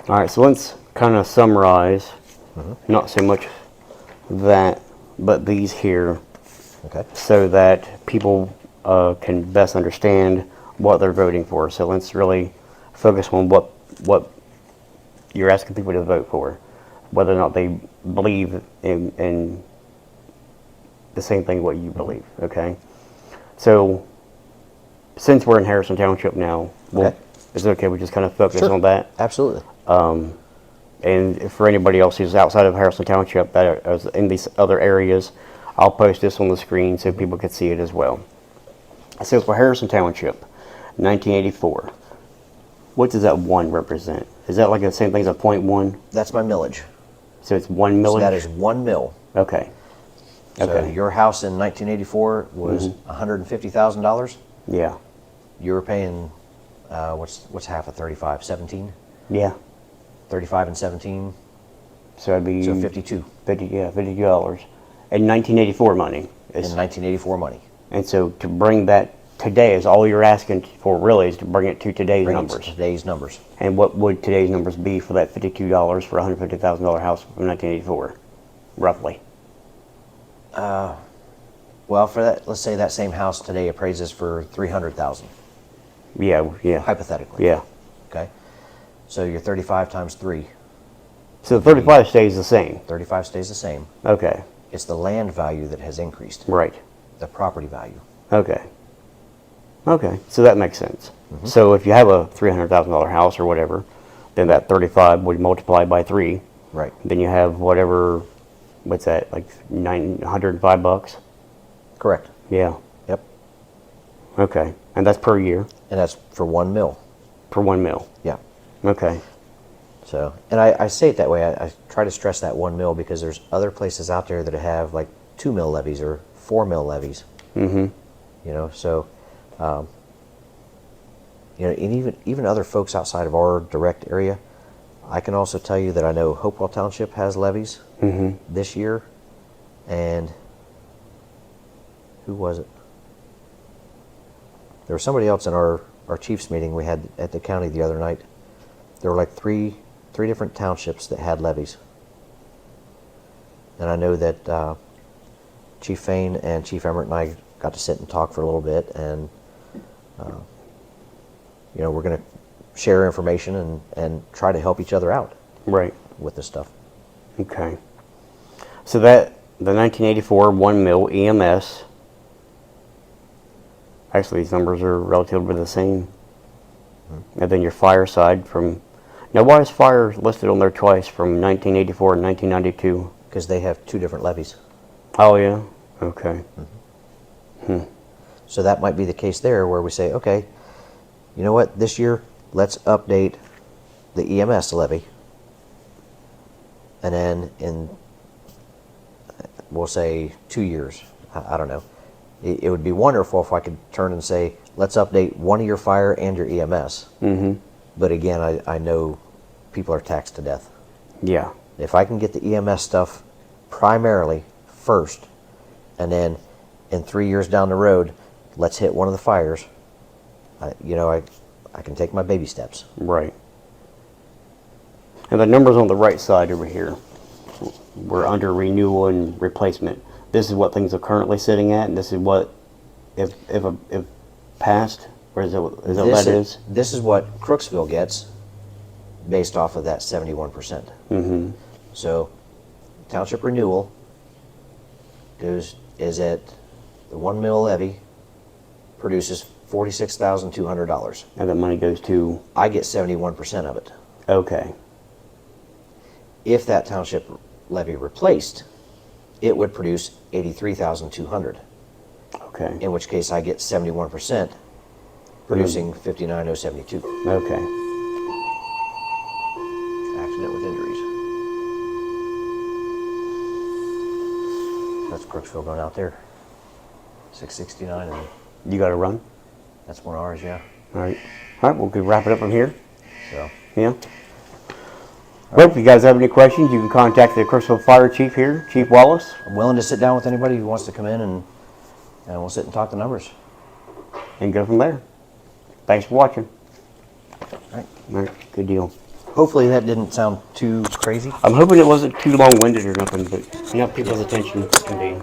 All right, so let's kind of summarize, not so much that, but these here, Okay. so that people can best understand what they're voting for. So let's really focus on what you're asking people to vote for, whether or not they believe in the same thing what you believe. Okay, so since we're in Harrison Township now, Okay. is it okay we just kind of focus Sure. on that? Absolutely. And for anybody else who's outside of Harrison Township that is in these other areas, I'll post this on the screen so people can see it as well. So for Harrison Township, 1984, what does that 1 represent? Is that like the same thing as a .1? That's my millage. So it's 1 millage? So that is 1 mil. Okay. So Okay. your house in 1984 was $150,000. Yeah. You were paying, what's half of 35? 17? Yeah. 35 and 17, So it'd be so 52 $50. And 1984 money. in 1984 money. And so to bring that today is all you're asking for really is to bring it to today's Bring it to numbers. today's numbers. And what would today's numbers be for that $52 for a $150,000 house from 1984, roughly? Well, for that, let's say that same house today appraises for 300,000, Yeah. hypothetically. Yeah. Okay. So your 35 times 3, So the 35 stays the same. 35 stays the same. Okay. It's the land value that has increased, Right. the property value. Okay. Okay. So that makes sense. So if you have a $300,000 house or whatever, then that 35 would multiply by 3. Right. Then you have whatever, what's that, like $905? Correct. Yeah. Yep. Okay. And that's per year, And that's for 1 mil. per 1 mil. Yeah. Okay. So, and I say it that way. I try to stress that 1 mil because there's other places out there that have like 2 mil levies or 4 mil levies. Mm-hmm. You know, so, you know, and even other folks outside of our direct area, I can also tell you that I know Hopewell Township has levies this year, and who was it? There was somebody else in our chiefs meeting we had at the county the other night. There were like three different townships that had levies, and I know that Chief Fain and Chief Emmert and I got to sit and talk for a little bit, and you know, we're going to share information and try to help each other out Right. with this stuff. Okay. So that, the 1984 1 mil EMS, actually these numbers are relatively the same. And then your fire side from, now why is fire listed on there twice from 1984 and 1992? Because they have 2 different levies. Oh yeah? Okay. So that might be the case there where we say, okay, you know what, this year, let's update the EMS levy. And then in, we'll say 2 years, I don't know. It would be wonderful if I could turn and say, let's update one of your fire and your EMS. Mm-hmm. But again, I know people are taxed to death. Yeah. If I can get the EMS stuff primarily first, and then in 3 years down the road, let's hit one of the fires, you know, I can take my baby steps. Right. And the numbers on the right side over here, we're under renewal and replacement. This is what things are currently sitting at, and this is what, if passed, or is that what that is? This is what Crooksville gets based off of that 71%. Mm-hmm. So township renewal is at the 1 mil levy, produces $46,200. And the money goes to, I get 71% of it. okay. If that township levy replaced, it would produce $83,200. Okay. In which case I get 71%, producing $59,072. Okay. Accident with injuries. That's Crooksville going out there. 669, and You got to run? that's one of ours, yeah. All right. All right, we'll wrap it up from here. So, Yeah. Well, if you guys have any questions, you can contact the Crooksville Fire Chief here, Chief Wallace. I'm willing to sit down with anybody who wants to come in, and we'll sit and talk the numbers. And go from there. Thanks for watching. All right. All right, good deal. hopefully that didn't sound too crazy. I'm hoping it wasn't too long-winded or nothing, but you know, people's attention can be.